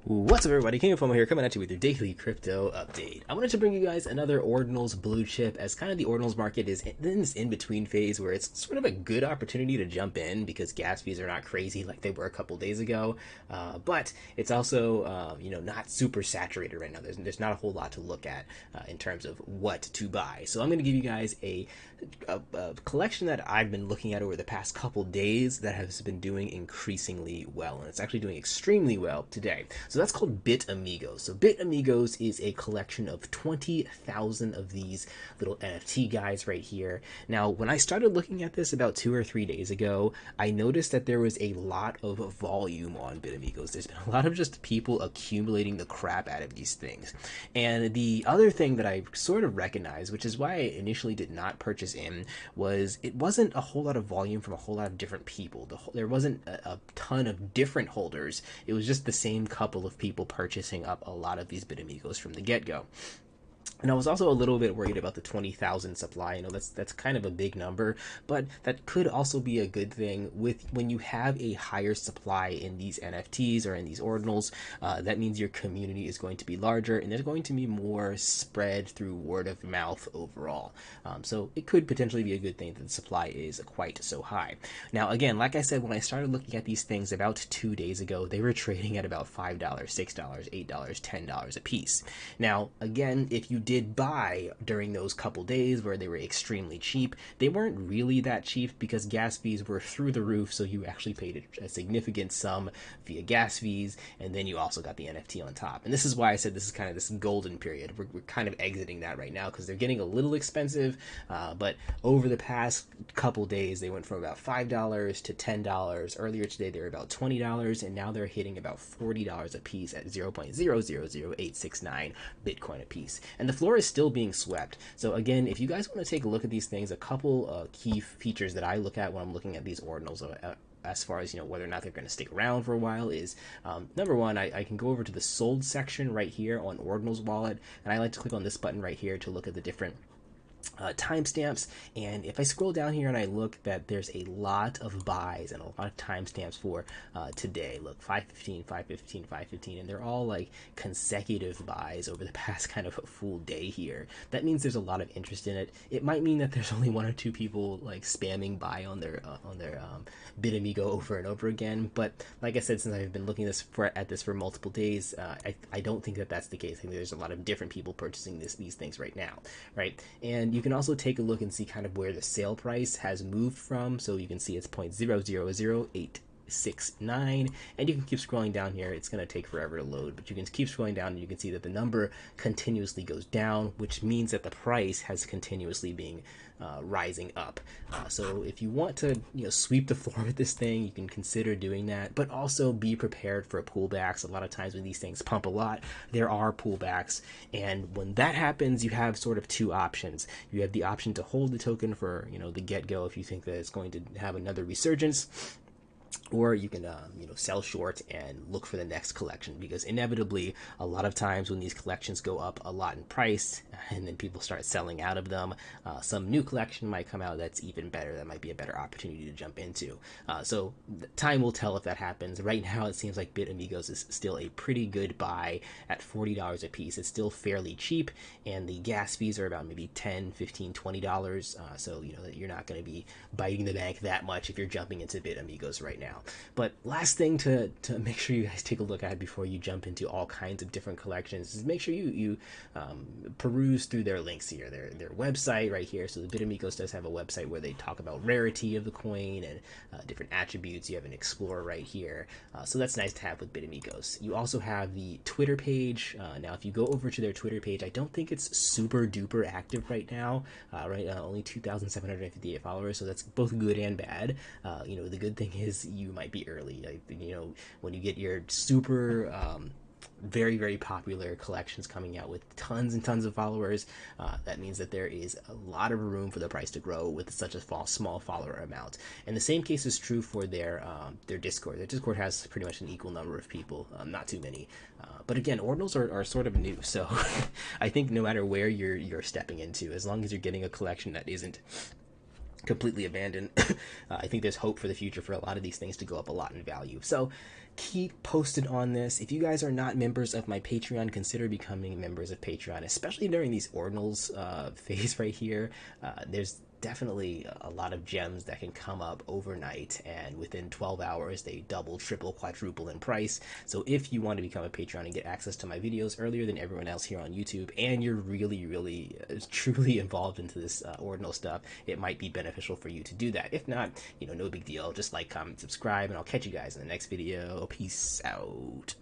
What's up, everybody? King of Fomo here, coming at you with your daily crypto update. I wanted to bring you guys another Ordinals blue chip, as kind of the Ordinals market is in this in-between phase where it's sort of a good opportunity to jump in because gas fees are not crazy like they were a couple days ago, but it's also not super saturated right now. There's not a whole lot to look at in terms of what to buy. So I'm going to give you guys a collection that I've been looking at over the past couple days that has been doing increasingly well, and it's actually doing extremely well today. So that's called Bitamigos. So Bitamigos is a collection of 20,000 of these little NFT guys right here. Now, when I started looking at this about 2 or 3 days ago, I noticed that there was a lot of volume on Bitamigos. There's been a lot of just people accumulating the crap out of these things. And the other thing that I sort of recognized, which is why I initially did not purchase in, was it wasn't a whole lot of volume from a whole lot of different people. There wasn't a ton of different holders. It was just the same couple of people purchasing up a lot of these Bitamigos from the get-go. And I was also a little bit worried about the 20,000 supply. That's kind of a big number, but that could also be a good thing with when you have a higher supply in these NFTs or in these ordinals. That means your community is going to be larger, and there's going to be more spread through word of mouth overall. So it could potentially be a good thing that the supply is quite so high. Now, again, like I said, when I started looking at these things about 2 days ago, they were trading at about $5, $6, $8, $10 a piece. Now, again, if you did buy during those couple days where they were extremely cheap, they weren't really that cheap because gas fees were through the roof, so you actually paid a significant sum via gas fees, and then you also got the NFT on top. And this is why I said this is kind of this golden period. We're kind of exiting that right now because they're getting a little expensive, but over the past couple days, they went from about $5 to $10. Earlier today, they were about $20, and now they're hitting about $40 a piece at 0.000869 Bitcoin a piece. And the floor is still being swept. So again, if you guys want to take a look at these things, a couple key features that I look at when I'm looking at these ordinals as far as whether or not they're going to stick around for a while is number one, I can go over to the sold section right here on Ordinals wallet, and I like to click on this button right here to look at the different timestamps. And if I scroll down here and I look, that there's a lot of buys and a lot of timestamps for today. Look, 5:15, 5:15, 5:15, and they're all like consecutive buys over the past kind of a full day here. That means there's a lot of interest in it. It might mean that there's only 1 or 2 people like spamming buy on their Bitamigo over and over again. But like I said, since I've been looking at this for multiple days, I don't think that that's the case. I think there's a lot of different people purchasing these things right now, right? And you can also take a look and see kind of where the sale price has moved from. So you can see it's 0.000869, and you can keep scrolling down here. It's going to take forever to load, but you can keep scrolling down and you can see that the number continuously goes down, which means that the price has continuously been rising up. So if you want to sweep the floor with this thing, you can consider doing that, but also be prepared for pullbacks. A lot of times when these things pump a lot, there are pullbacks, and when that happens, you have sort of 2 options. You have the option to hold the token for the get-go if you think that it's going to have another resurgence, or you can sell short and look for the next collection, because inevitably a lot of times when these collections go up a lot in price and then people start selling out of them, some new collection might come out that's even better. That might be a better opportunity to jump into. So time will tell if that happens. Right now it seems like Bitamigos is still a pretty good buy at $40 a piece. It's still fairly cheap, and the gas fees are about maybe $10, $15, $20. So you're not going to be biting the bank that much if you're jumping into Bitamigos right now. But last thing to make sure you guys take a look at before you jump into all kinds of different collections is make sure you peruse through their links here, their website right here. So the Bitamigos does have a website where they talk about rarity of the coin and different attributes. You have an explorer right here, so that's nice to have with Bitamigos. You also have the Twitter page. Now if you go over to their Twitter page, I don't think it's super duper active right now, only 2,758 followers, so that's both good and bad. The good thing is you might be early. When you get your super very, very popular collections coming out with tons and tons of followers, that means that there is a lot of room for the price to grow with such a small follower amount. And the same case is true for their Discord. Their Discord has pretty much an equal number of people, not too many. But again, ordinals are sort of new, so I think no matter where you're stepping into, as long as you're getting a collection that isn't completely abandoned, I think there's hope for the future for a lot of these things to go up a lot in value. So keep posted on this. If you guys are not members of my Patreon, consider becoming members of Patreon, especially during these ordinals phase right here. There's definitely a lot of gems that can come up overnight, and within 12 hours they double, triple, quadruple in price. So if you want to become a Patreon and get access to my videos earlier than everyone else here on YouTube, and you're really truly involved into this ordinal stuff, it might be beneficial for you to do that. If not, no big deal. Just like, comment, subscribe, and I'll catch you guys in the next video. Peace out.